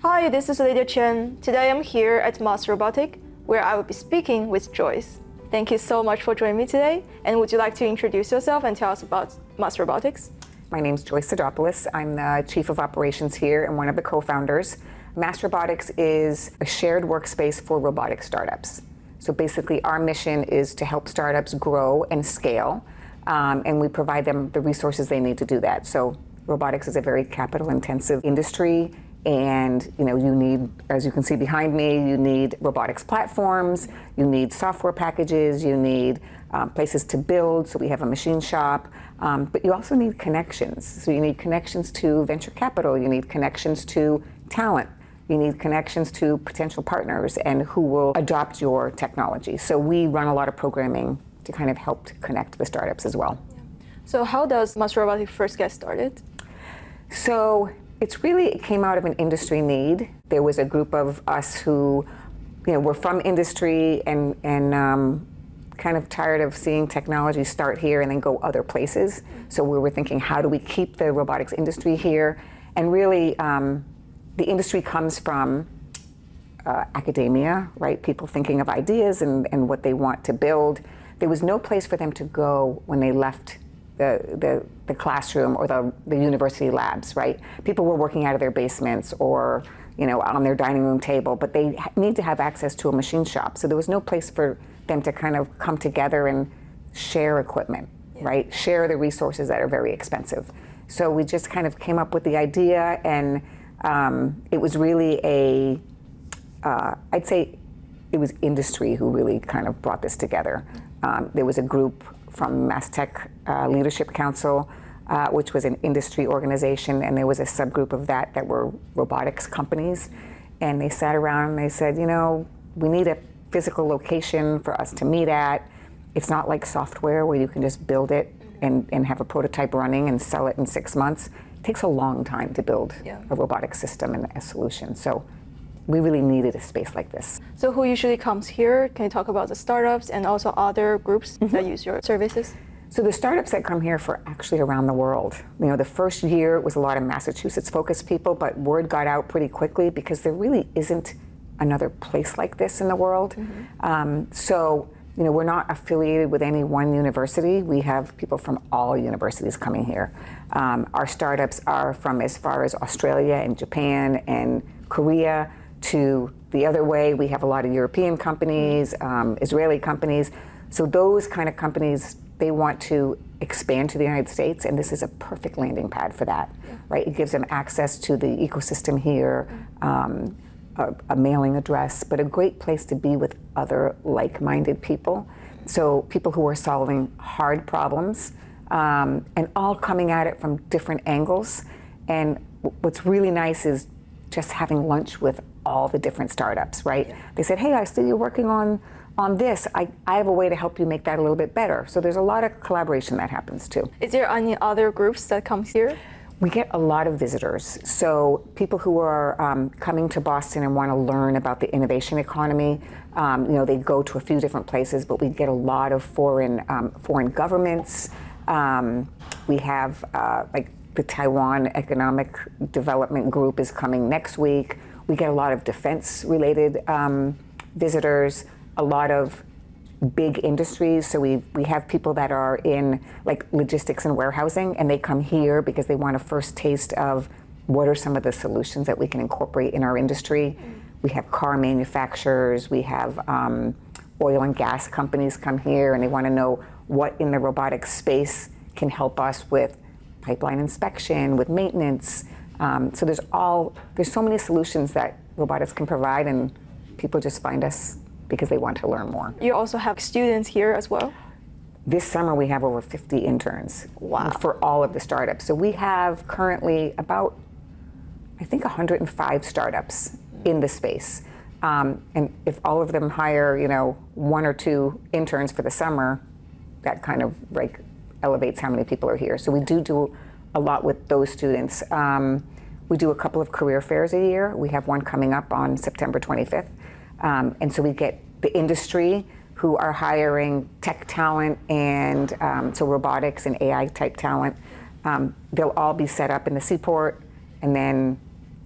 Hi, this is Lydia Chen. Today I'm here at MassRobotics, where I will be speaking with Joyce. Thank you so much for joining me today. And would you like to introduce yourself and tell us about MassRobotics? My name is Joyce Sidopoulos. I'm the Chief of Operations here and one of the co-founders. MassRobotics is a shared workspace for robotic startups. So basically our mission is to help startups grow and scale, and we provide them the resources they need to do that. So robotics is a very capital-intensive industry, and you need, as you can see behind me, you need robotics platforms, you need software packages, you need places to build, so we have a machine shop, but you also need connections. So you need connections to venture capital, you need connections to talent, you need connections to potential partners and who will adopt your technology. So we run a lot of programming to kind of help to connect the startups as well. So how does MassRobotics first get started? So it came out of an industry need. There was a group of us who, were from industry and kind of tired of seeing technology start here and then go other places. So we were thinking, how do we keep the robotics industry here? And really, the industry comes from academia, right? People thinking of ideas and what they want to build. There was no place for them to go when they left the classroom or the university labs, right? People were working out of their basements or on their dining room table, but they need to have access to a machine shop. So there was no place for them to kind of come together and share equipment, right? Share the resources that are very expensive. So we just kind of came up with the idea, and it was really I'd say it was industry who really kind of brought this together. There was a group from Mass Tech Leadership Council, which was an industry organization, and there was a subgroup of that were robotics companies. And they sat around and they said, we need a physical location for us to meet at. It's not like software where you can just build it and have a prototype running and sell it in 6 months. It takes a long time to build a robotic system and a solution. So we really needed a space like this. So who usually comes here? Can you talk about the startups and also other groups that use your services? So the startups that come here for actually around the world. The first year it was a lot of Massachusetts-focused people, but word got out pretty quickly because there really isn't another place like this in the world. So we're not affiliated with any one university. We have people from all universities coming here. Our startups are from as far as Australia and Japan and Korea to the other way. We have a lot of European companies, Israeli companies. So those kind of companies, they want to expand to the United States, and this is a perfect landing pad for that, right? It gives them access to the ecosystem here, a mailing address, but a great place to be with other like-minded people. So people who are solving hard problems and all coming at it from different angles. And what's really nice is just having lunch with all the different startups, right? They said, hey, I see you're working on this. I have a way to help you make that a little bit better. So there's a lot of collaboration that happens too. Is there any other groups that come here? We get a lot of visitors. So people who are coming to Boston and want to learn about the innovation economy, they go to a few different places, but we get a lot of foreign governments. We have the Taiwan Economic Development Group is coming next week. We get a lot of defense-related visitors, a lot of big industries. So we have people that are in logistics and warehousing, and they come here because they want a first taste of what are some of the solutions that we can incorporate in our industry. We have car manufacturers, we have oil and gas companies come here, and they want to know what in the robotics space can help us with pipeline inspection, with maintenance. So there's so many solutions that robotics can provide, and people just find us because they want to learn more. You also have students here as well? This summer we have over 50 interns. Wow. For all of the startups. So we have currently about, I think, 105 startups in the space. And if all of them hire, 1 or 2 interns for the summer, that kind of elevates how many people are here. So we do a lot with those students. We do a couple of career fairs a year. We have one coming up on September 25th. And so we get the industry who are hiring tech talent and so robotics and AI type talent. They'll all be set up in the seaport, and then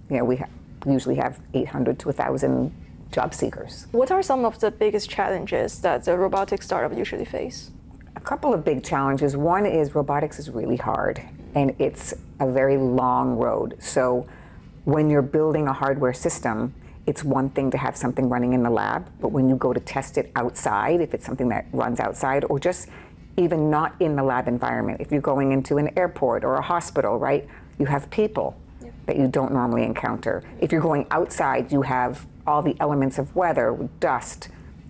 we usually have 800 to 1,000 job seekers. What are some of the biggest challenges that the robotics startup usually face? A couple of big challenges. One is robotics is really hard, and it's a very long road. So when you're building a hardware system, it's one thing to have something running in the lab, but when you go to test it outside, if it's something that runs outside, or just even not in the lab environment, if you're going into an airport or a hospital, right, you have people that you don't normally encounter. If you're going outside, you have all the elements of weather, dust,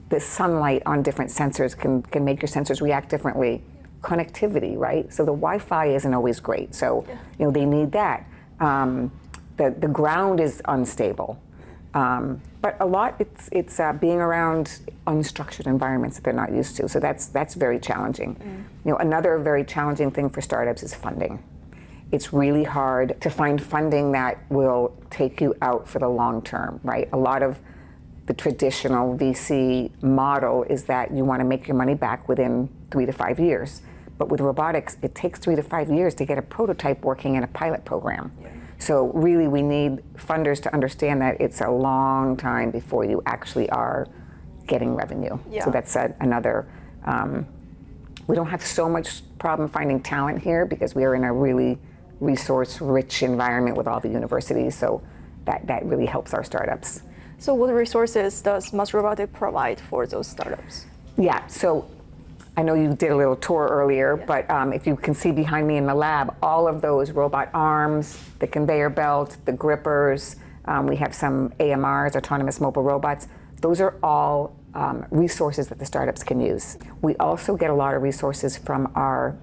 the sunlight on different sensors can make your sensors react differently. Connectivity, right? So the Wi-Fi isn't always great, so they need that. The ground is unstable. But a lot, it's being around unstructured environments that they're not used to. So that's very challenging. Another very challenging thing for startups is funding. It's really hard to find funding that will take you out for the long term, right? A lot of the traditional VC model is that you want to make your money back within 3 to 5 years. But with robotics, it takes 3 to 5 years to get a prototype working in a pilot program. So really, we need funders to understand that it's a long time before you actually are getting revenue. So that's another, we don't have so much problem finding talent here because we are in a really resource-rich environment with all the universities, so that really helps our startups. So what resources does MassRobotics provide for those startups? Yeah, so I know you did a little tour earlier, but if you can see behind me in the lab, all of those robot arms, the conveyor belt, the grippers, we have some AMRs, autonomous mobile robots. Those are all resources that the startups can use. We also get a lot of resources from our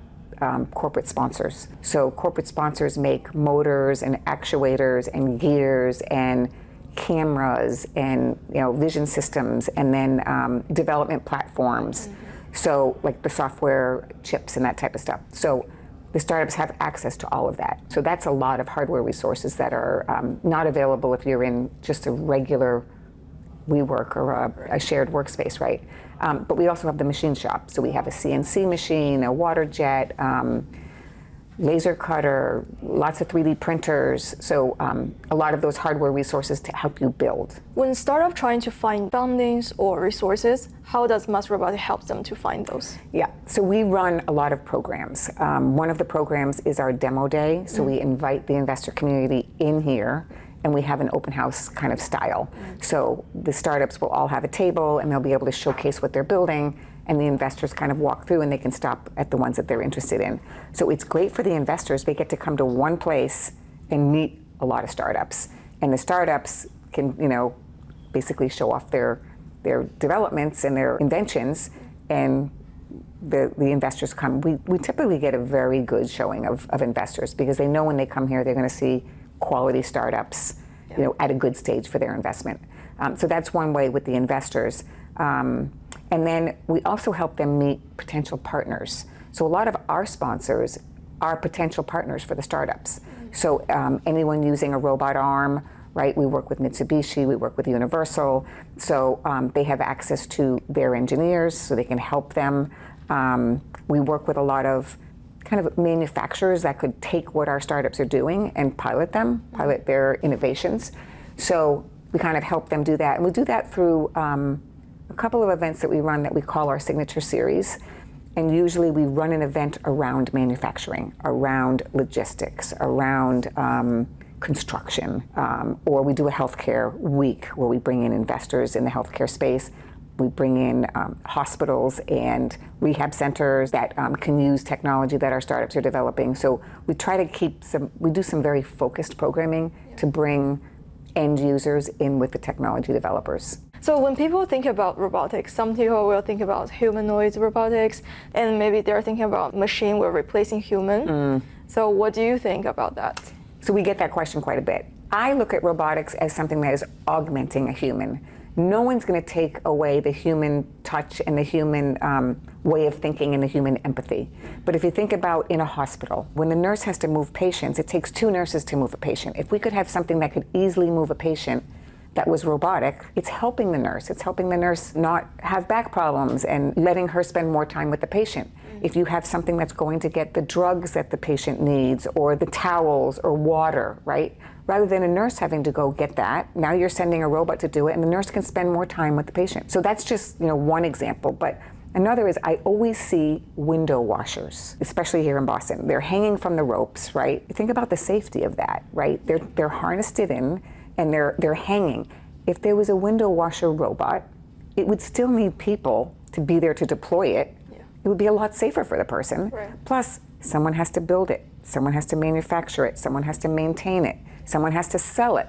corporate sponsors. So corporate sponsors make motors and actuators and gears and cameras and vision systems, and then development platforms. So like the software chips and that type of stuff. So the startups have access to all of that. So that's a lot of hardware resources that are not available if you're in just a regular WeWork or a shared workspace, right? But we also have the machine shop. So we have a CNC machine, a water jet, laser cutter, lots of 3D printers. So a lot of those hardware resources to help you build. When startup trying to find fundings or resources, how does MassRobotics help them to find those? Yeah, so we run a lot of programs. One of the programs is our demo day. So we invite the investor community in here, and we have an open house kind of style. So the startups will all have a table, and they'll be able to showcase what they're building, and the investors kind of walk through, and they can stop at the ones that they're interested in. So it's great for the investors. They get to come to one place and meet a lot of startups. And the startups can, basically show off their developments and their inventions, and the investors come. We typically get a very good showing of investors because they know when they come here, they're going to see quality startups, at a good stage for their investment. So that's one way with the investors. And then we also help them meet potential partners. So a lot of our sponsors are potential partners for the startups. So anyone using a robot arm, right? We work with Mitsubishi, we work with Universal. So they have access to their engineers so they can help them. We work with a lot of kind of manufacturers that could take what our startups are doing and pilot their innovations. So we kind of help them do that. And we do that through a couple of events that we run that we call our signature series. And usually we run an event around manufacturing, around logistics, around construction, or we do a healthcare week where we bring in investors in the healthcare space. We bring in hospitals and rehab centers that can use technology that our startups are developing. So we try to we do some very focused programming to bring end users in with the technology developers. So when people think about robotics, some people will think about humanoid robotics, and maybe they're thinking about machine will replacing human. So what do you think about that? So we get that question quite a bit. I look at robotics as something that is augmenting a human. No one's going to take away the human touch and the human way of thinking and the human empathy. But if you think about in a hospital, when the nurse has to move patients, it takes 2 nurses to move a patient. If we could have something that could easily move a patient that was robotic, it's helping the nurse. It's helping the nurse not have back problems and letting her spend more time with the patient. If you have something that's going to get the drugs that the patient needs or the towels or water, right? Rather than a nurse having to go get that, now you're sending a robot to do it, and the nurse can spend more time with the patient. So that's just one example. But another is I always see window washers, especially here in Boston. They're hanging from the ropes, right? Think about the safety of that, right? They're harnessed it in, and they're hanging. If there was a window washer robot, it would still need people to be there to deploy it. Yeah. It would be a lot safer for the person. Right. Plus, someone has to build it, someone has to manufacture it, someone has to maintain it, someone has to sell it,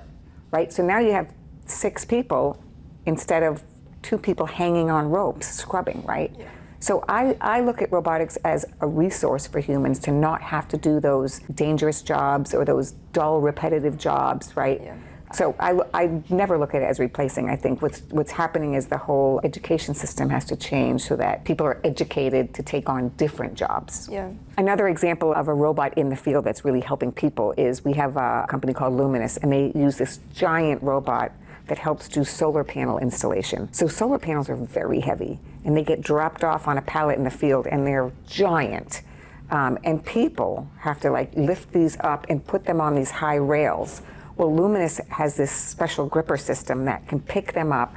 right? So now you have 6 people instead of 2 people hanging on ropes, scrubbing, right? Yeah. So I look at robotics as a resource for humans to not have to do those dangerous jobs or those dull, repetitive jobs, right? Yeah. So I never look at it as replacing. I think what's happening is the whole education system has to change so that people are educated to take on different jobs. Yeah. Another example of a robot in the field that's really helping people is we have a company called Luminous, and they use this giant robot that helps do solar panel installation. So solar panels are very heavy, and they get dropped off on a pallet in the field, and they're giant. And people have to lift these up and put them on these high rails. Well, Luminous has this special gripper system that can pick them up,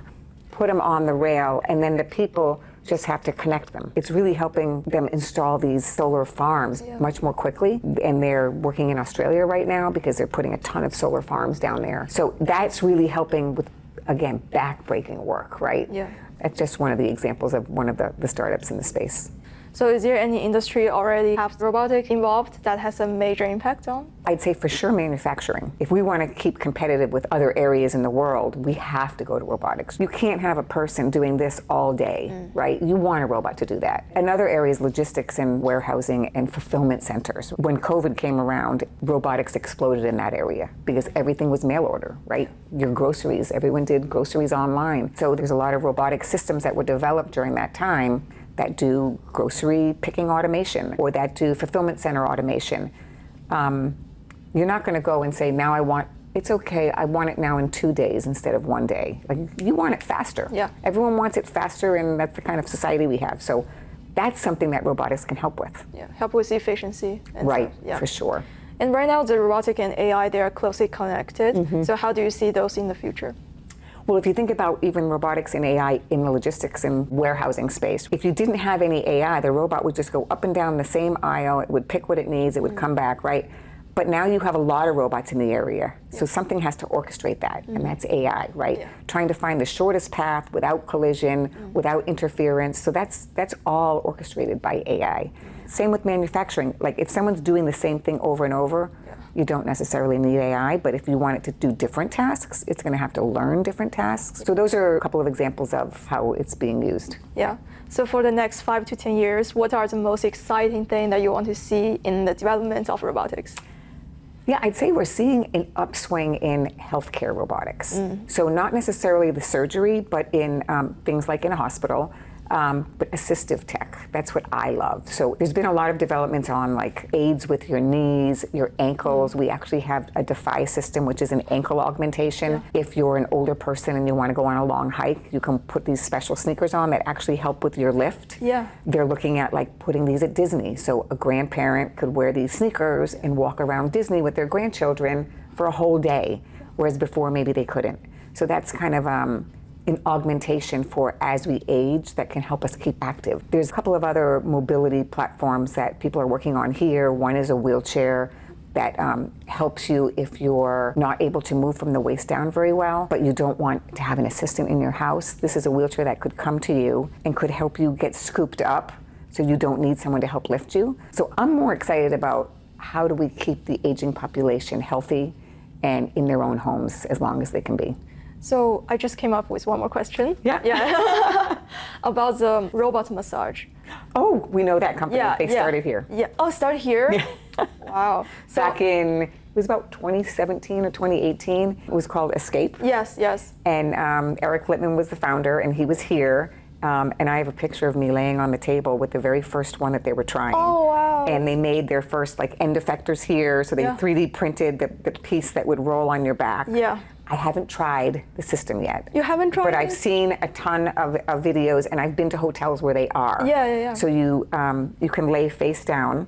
put them on the rail, and then the people just have to connect them. It's really helping them install these solar farms much more quickly. And they're working in Australia right now because they're putting a ton of solar farms down there. So that's really helping with, again, back-breaking work, right? Yeah. That's just one of the examples of one of the startups in the space. So is there any industry already have robotics involved that has a major impact on? I'd say for sure manufacturing. If we want to keep competitive with other areas in the world, we have to go to robotics. You can't have a person doing this all day, right? You want a robot to do that. Another area is logistics and warehousing and fulfillment centers. When COVID came around, robotics exploded in that area because everything was mail order, right? Your groceries, everyone did groceries online. So there's a lot of robotic systems that were developed during that time that do grocery picking automation or that do fulfillment center automation. You're not going to go and say, it's okay, I want it now in 2 days instead of 1 day. You want it faster. Yeah. Everyone wants it faster, and that's the kind of society we have. So that's something that robotics can help with. Yeah, help with efficiency. Right, for sure. And right now, the robotic and AI, they are closely connected. Mm-hmm. So how do you see those in the future? Well, if you think about even robotics and AI in the logistics and warehousing space, if you didn't have any AI, the robot would just go up and down the same aisle, it would pick what it needs, it would come back, right? But now you have a lot of robots in the area, so something has to orchestrate that, and that's AI, right? Yeah. Trying to find the shortest path without collision, without interference, so that's all orchestrated by AI. Same with manufacturing. If someone's doing the same thing over and over, you don't necessarily need AI, but if you want it to do different tasks, it's going to have to learn different tasks. So those are a couple of examples of how it's being used. Yeah. So for the next 5 to 10 years, what are the most exciting things that you want to see in the development of robotics? Yeah, I'd say we're seeing an upswing in healthcare robotics. So not necessarily the surgery, but in things like in a hospital. But assistive tech, that's what I love. So there's been a lot of developments on aids with your knees, your ankles. We actually have a Defy system, which is an ankle augmentation. Yeah. If you're an older person and you want to go on a long hike, you can put these special sneakers on that actually help with your lift. Yeah. They're looking at putting these at Disney. So a grandparent could wear these sneakers and walk around Disney with their grandchildren for a whole day, whereas before maybe they couldn't. So that's kind of an augmentation for as we age that can help us keep active. There's a couple of other mobility platforms that people are working on here. One is a wheelchair that helps you if you're not able to move from the waist down very well, but you don't want to have an assistant in your house. This is a wheelchair that could come to you and could help you get scooped up so you don't need someone to help lift you. So I'm more excited about how do we keep the aging population healthy and in their own homes as long as they can be. So I just came up with one more question. Yeah. About the robot massage. Oh, we know that company. They started here. Yeah. Oh, started here? Yeah. Wow. So, back in, it was about 2017 or 2018. It was called Escape. Yes. And Eric Littman was the founder, and he was here. And I have a picture of me laying on the table with the very first one that they were trying. Oh, wow. And they made their first end effectors here. So they 3D printed the piece that would roll on your back. Yeah. I haven't tried the system yet. You haven't tried it? But I've seen a ton of videos, and I've been to hotels where they are. Yeah. So you can lay face down,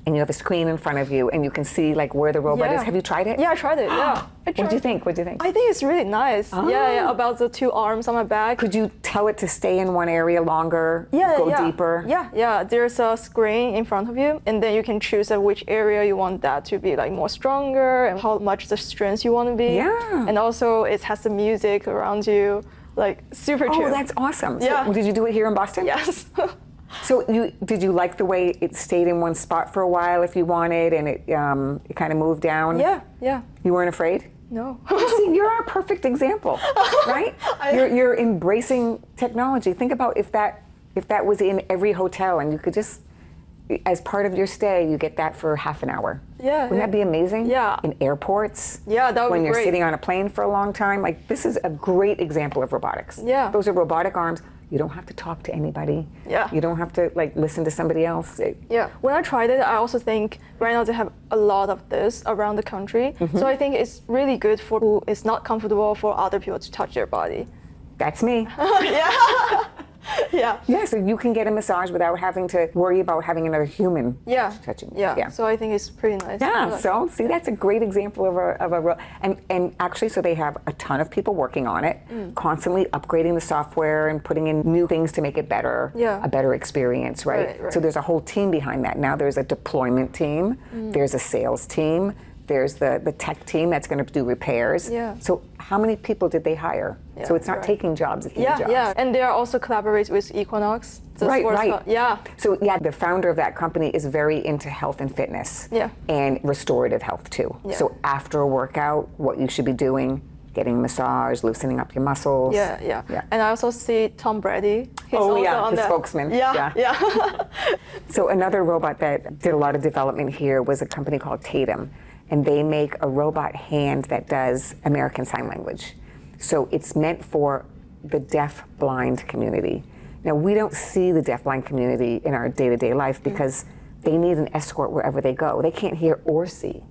and you have a screen in front of you, and you can see like where the robot is. Have you tried it? Yeah, I tried it. Yeah. What do you think? What do you think? I think it's really nice. Yeah, about the two arms on my back. Could you tell it to stay in one area longer? Go deeper? Yeah. There's a screen in front of you, and then you can choose which area you want that to be like more stronger and how much the strength you want to be. Yeah. And also it has the music around you, like super chill. Oh, that's awesome. Yeah. So, did you do it here in Boston? Yes. So did you like the way it stayed in one spot for a while if you wanted, and it kind of moved down? Yeah. You weren't afraid? No. See, you're our perfect example, right? You're embracing technology. Think about if that was in every hotel, and you could just, as part of your stay, you get that for half an hour. Yeah. Wouldn't that be amazing? Yeah. In airports. Yeah, that would when be you're great. sitting on a plane for a long time, like this is a great example of robotics. Yeah. Those are robotic arms. You don't have to talk to anybody. Yeah. You don't have to like listen to somebody else. Yeah, when I tried it, I also think right now they have a lot of this around the country. So I think it's really good for who is not comfortable for other people to touch their body. That's me. Yeah. Yeah, so you can get a massage without having to worry about having another human touching you. Yeah. So I think it's pretty nice. Yeah, so see, that's a great example of a and actually, so they have a ton of people working on it, constantly upgrading the software and putting in new things to make it better, a better experience, right? Right. So there's a whole team behind that. Now there's a deployment team, there's a sales team, there's the tech team that's going to do repairs. Yeah. So how many people did they hire? So it's not taking jobs, it's jobs. Yeah, and they are also collaborate with Equinox. Right. Yeah. So the founder of that company is very into health and fitness. Yeah. And restorative health too. Yeah. So after a workout, what you should be doing, getting a massage, loosening up your muscles. Yeah. And I also see Tom Brady. He's the spokesman. Yeah. So another robot that did a lot of development here was a company called Tatum. And they make a robot hand that does American Sign Language. So it's meant for the deaf-blind community. Now, we don't see the deaf-blind community in our day-to-day life because they need an escort wherever they go. They can't hear or see.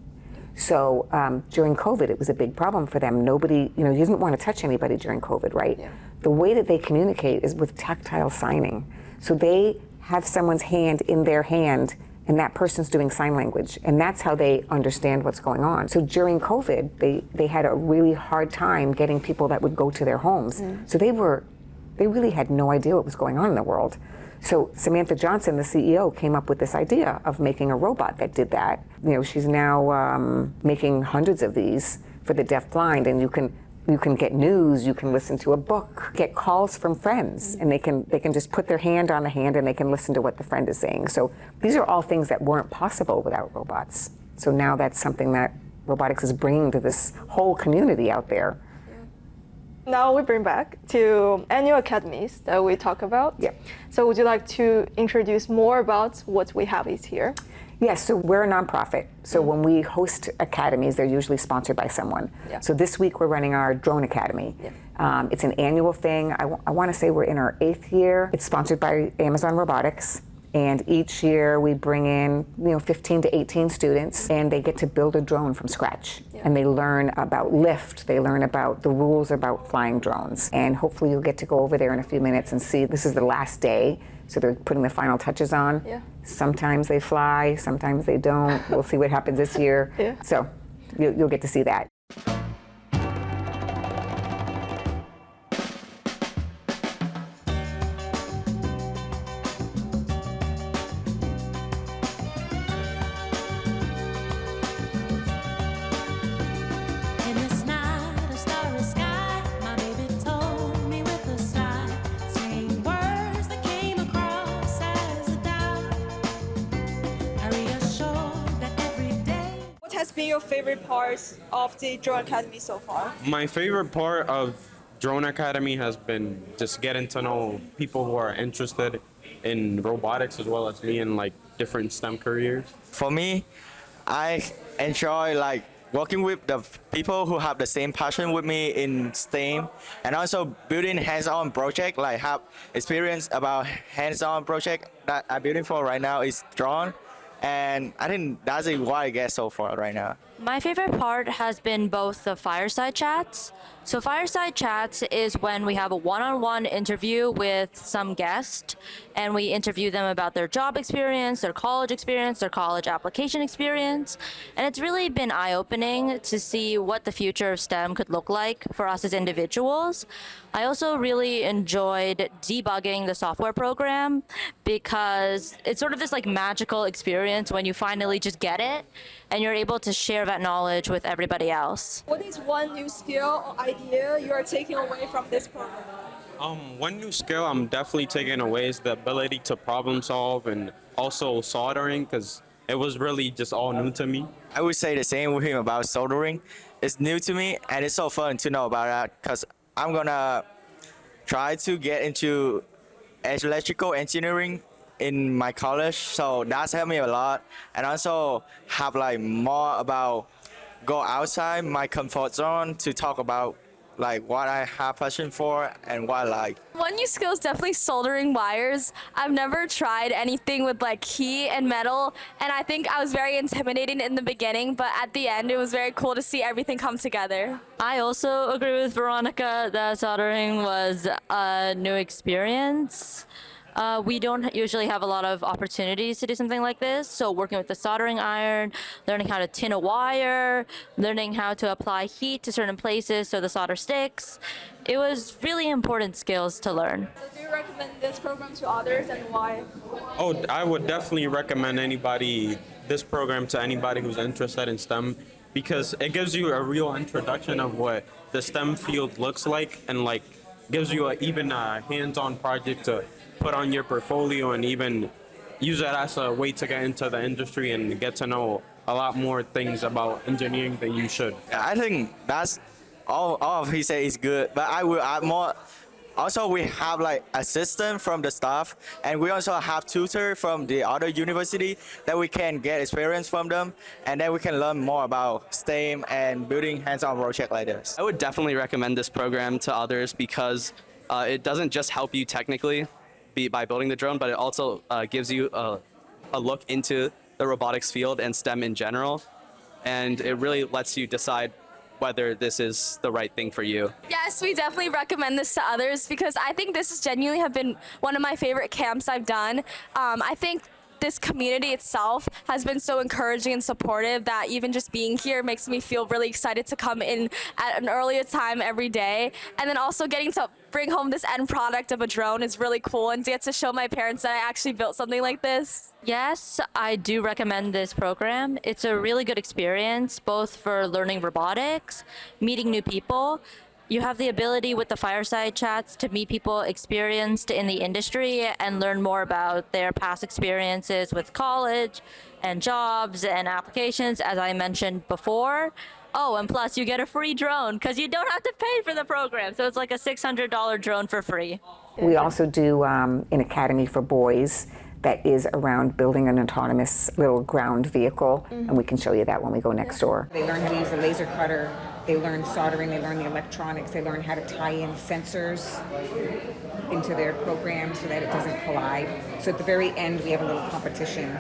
So during COVID, it was a big problem for them. Nobody, you didn't want to touch anybody during COVID, right? Yeah. The way that they communicate is with tactile signing. So they have someone's hand in their hand, and that person's doing sign language, and that's how they understand what's going on. So during COVID, they had a really hard time getting people that would go to their homes. So they really had no idea what was going on in the world. So Samantha Johnson, the CEO, came up with this idea of making a robot that did that. She's now making hundreds of these for the deaf-blind, and you can get news, you can listen to a book, get calls from friends, and they can just put their hand on the hand and they can listen to what the friend is saying. So these are all things that weren't possible without robots. So now that's something that robotics is bringing to this whole community out there. Now we bring back to annual academies that we talk about. Yeah. So would you like to introduce more about what we have is here? Yes, so we're a nonprofit. So when we host academies, they're usually sponsored by someone. Yeah. So this week we're running our drone academy. Yeah. It's an annual thing. I want to say we're in our 8th year. It's sponsored by Amazon Robotics. And each year we bring in 15 to 18 students, and they get to build a drone from scratch. Yeah. And they learn about lift, they learn about the rules about flying drones. And hopefully you'll get to go over there in a few minutes and see. This is the last day, so they're putting the final touches on. Yeah. Sometimes they fly, sometimes they don't. We'll see what happens this year. Yeah. So you'll get to see that. What has been your favorite parts of the Drone Academy so far? My favorite part of Drone Academy has been just getting to know people who are interested in robotics as well as me in like different STEM careers. For me, I enjoy working with the people who have the same passion with me in STEM, and also building hands-on project, have experience about hands-on project that I'm building for right now is drone. And I think that's what I get so far right now. My favorite part has been both the fireside chats. So fireside chats is when we have a one-on-one interview with some guest, and we interview them about their job experience, their college application experience. And it's really been eye-opening to see what the future of STEM could look like for us as individuals. I also really enjoyed debugging the software program because it's sort of this like magical experience when you finally just get it and you're able to share that knowledge with everybody else. What is one new skill or idea you are taking away from this program? One new skill I'm definitely taking away is the ability to problem solve and also soldering, because it was really just all new to me. I would say the same with him about soldering. It's new to me, and it's so fun to know about that because I'm gonna try to get into electrical engineering in my college, so that's helped me a lot. And also have like more about go outside my comfort zone to talk about like what I have passion for and what I like. One new skill is definitely soldering wires. I've never tried anything with like heat and metal, and I think I was very intimidated in the beginning, but at the end it was very cool to see everything come together. I also agree with Veronica that soldering was a new experience. We don't usually have a lot of opportunities to do something like this. So working with the soldering iron, learning how to tin a wire, learning how to apply heat to certain places so the solder sticks. It was really important skills to learn. So do you recommend this program to others, and why? Oh, I would definitely recommend this program to anybody who's interested in STEM, because it gives you a real introduction of what the STEM field looks like, and like gives you even a hands-on project to put on your portfolio and even use that as a way to get into the industry and get to know a lot more things about engineering than you should. I think that's all of he said is good, but I will add more. Also, we have like assistant from the staff, and we also have tutor from the other university that we can get experience from them, and then we can learn more about STEM and building hands-on project like this. I would definitely recommend this program to others because it doesn't just help you technically by building the drone, but it also gives you a look into the robotics field and STEM in general, and it really lets you decide whether this is the right thing for you. Yes, we definitely recommend this to others because I think this has genuinely have been one of my favorite camps I've done. I think this community itself has been so encouraging and supportive that even just being here makes me feel really excited to come in at an earlier time every day. And then also getting to bring home this end product of a drone is really cool, and to get to show my parents that I actually built something like this. Yes, I do recommend this program. It's a really good experience, both for learning robotics, meeting new people. You have the ability with the fireside chats to meet people experienced in the industry and learn more about their past experiences with college and jobs and applications, as I mentioned before. Oh, and plus you get a free drone because you don't have to pay for the program. So it's like a $600 drone for free. We also do an academy for boys that is around building an autonomous little ground vehicle, and we can show you that when we go next door. They learn how to use a laser cutter, they learn soldering, they learn the electronics, they learn how to tie in sensors into their program so that it doesn't collide. So at the very end, we have a little competition,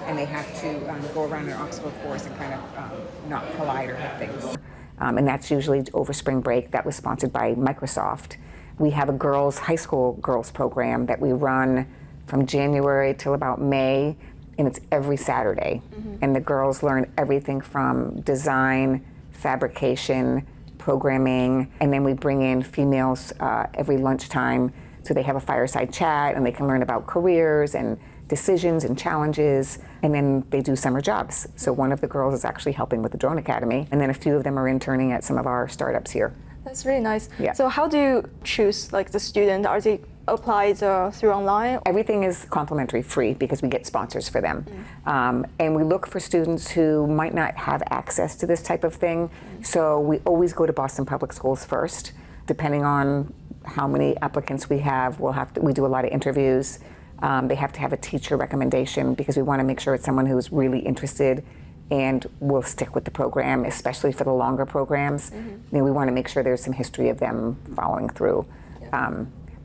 and they have to go around an obstacle course and kind of not collide or hit things. And that's usually over spring break. That was sponsored by Microsoft. We have a high school girls program that we run from January till about May, and it's every Saturday. And the girls learn everything from design, fabrication, programming, and then we bring in females every lunchtime, so they have a fireside chat and they can learn about careers and decisions and challenges, and then they do summer jobs. So one of the girls is actually helping with the Drone Academy, and then a few of them are interning at some of our startups here. That's really nice. Yeah. So how do you choose like the student? Are they applied through online? Everything is complimentary, free, because we get sponsors for them. And we look for students who might not have access to this type of thing. So we always go to Boston Public Schools first. Depending on how many applicants we have, we do a lot of interviews. They have to have a teacher recommendation because we want to make sure it's someone who's really interested and will stick with the program, especially for the longer programs. You know, we want to make sure there's some history of them following through.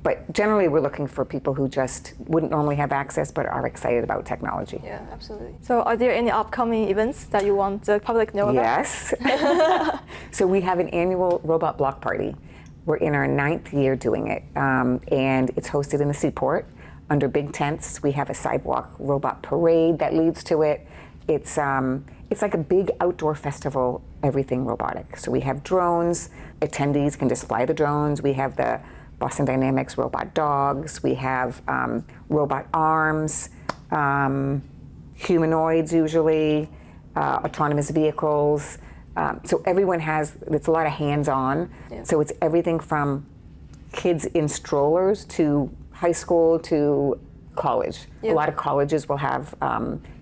But generally, we're looking for people who just wouldn't normally have access but are excited about technology. Yeah, absolutely. So are there any upcoming events that you want the public to know about? Yes. So we have an annual robot block party. We're in our 9th year doing it, and it's hosted in the Seaport under big tents. We have a sidewalk robot parade that leads to it. It's like a big outdoor festival, everything robotic. So we have drones. Attendees can just fly the drones. We have the Boston Dynamics robot dogs. We have robot arms, humanoids usually, autonomous vehicles. So everyone has, it's a lot of hands-on. Yeah. So it's everything from kids in strollers to high school to college. Yeah. A lot of colleges will have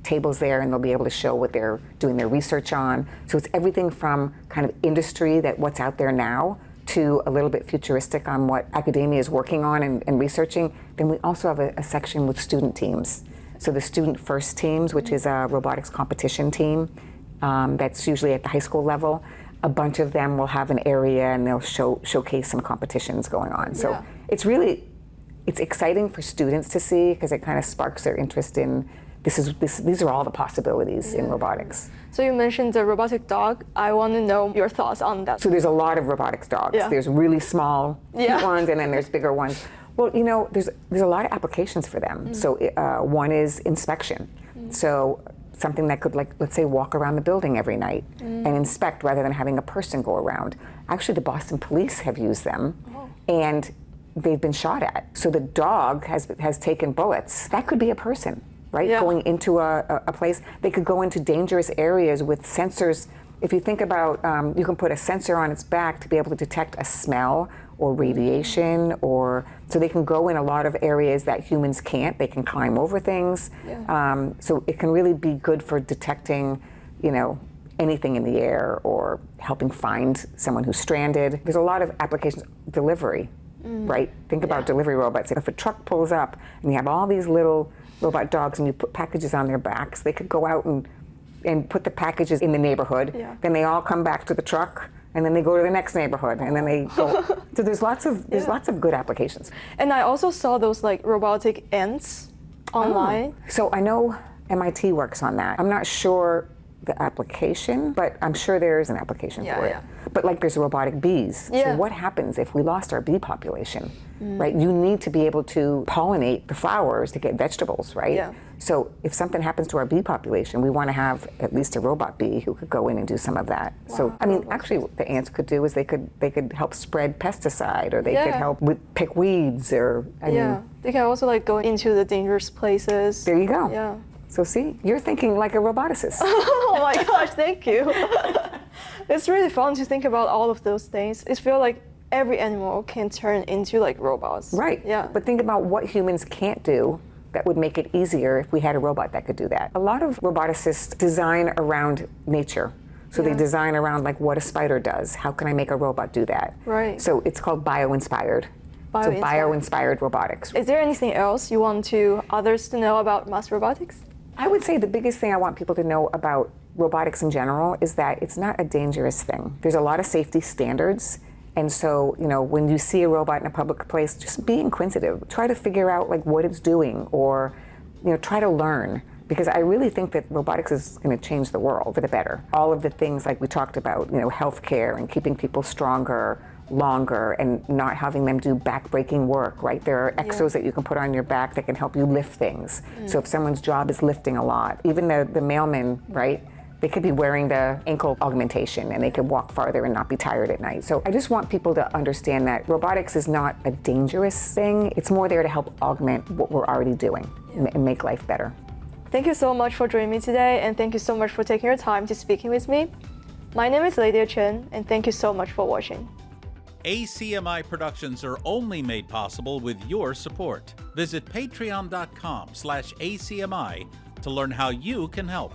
tables there, and they'll be able to show what they're doing their research on. So it's everything from kind of industry, that what's out there now, to a little bit futuristic on what academia is working on and researching. Then we also have a section with student teams. So the student first teams, which is a robotics competition team, that's usually at the high school level. A bunch of them will have an area, and they'll showcase some competitions going on. So Yeah. it's exciting for students to see, because it kind of sparks their interest in these are all the possibilities in robotics. So you mentioned the robotic dog. I want to know your thoughts on that. So there's a lot of robotics dogs. Yeah. There's really small Yeah. ones, and then there's bigger ones. Well, there's a lot of applications for them. So one is inspection. So something that could, like, let's say, walk around the building every night and inspect rather than having a person go around. Actually, the Boston police have used them, and they've been shot at. So the dog has taken bullets. That could be a person, right? Yeah. Going into a place. They could go into dangerous areas with sensors. If you think about, you can put a sensor on its back to be able to detect a smell or radiation, or so they can go in a lot of areas that humans can't. They can climb over things. Yeah. So it can really be good for detecting, anything in the air, or helping find someone who's stranded. There's a lot of applications. Delivery, right? Think about delivery robots. If a truck pulls up and you have all these little robot dogs and you put packages on their backs, they could go out and put the packages in the neighborhood. Yeah. Then they all come back to the truck, and then they go to the next neighborhood, and then they go. So there's lots of good applications. And I also saw those like robotic ants online. So I know MIT works on that. I'm not sure the application, but I'm sure there is an application Yeah, for it. yeah. But like there's robotic bees. Yeah. So what happens if we lost our bee population, right? You need to be able to pollinate the flowers to get vegetables, right? Yeah. So if something happens to our bee population, we want to have at least a robot bee who could go in and do some of that. So I mean, actually, what the ants could do is they could help spread pesticide, or they could Yeah. help with pick weeds, or I Yeah. mean, They can also like go into the dangerous places. there you go. Yeah. So see, you're thinking like a roboticist. Oh my gosh, thank you. It's really fun to think about all of those things. It feels like every animal can turn into like robots. Right. Yeah. But think about what humans can't do that would make it easier if we had a robot that could do that. A lot of roboticists design around nature. So they Yeah. design around like what a spider does. How can I make a robot do that? Right. So it's called bio-inspired. So Bio-inspired. bio-inspired robotics. Is there anything else you want others to know about MassRobotics? I would say the biggest thing I want people to know about robotics in general is that it's not a dangerous thing. There's a lot of safety standards. And so, when you see a robot in a public place, just be inquisitive. Try to figure out like what it's doing, or, try to learn. Because I really think that robotics is going to change the world for the better. All of the things like we talked about, healthcare and keeping people stronger, longer, and not having them do back-breaking work, right? There are exos that you can put on your back that can help you lift things. So if someone's job is lifting a lot, even the mailman, right? They could be wearing the ankle augmentation, and they could walk farther and not be tired at night. So I just want people to understand that robotics is not a dangerous thing. It's more there to help augment what we're already doing and make life better. Thank you so much for joining me today, and thank you so much for taking your time to speaking with me. My name is Lydia Chen, and thank you so much for watching. ACMi productions are only made possible with your support. Visit patreon.com/ACMi to learn how you can help.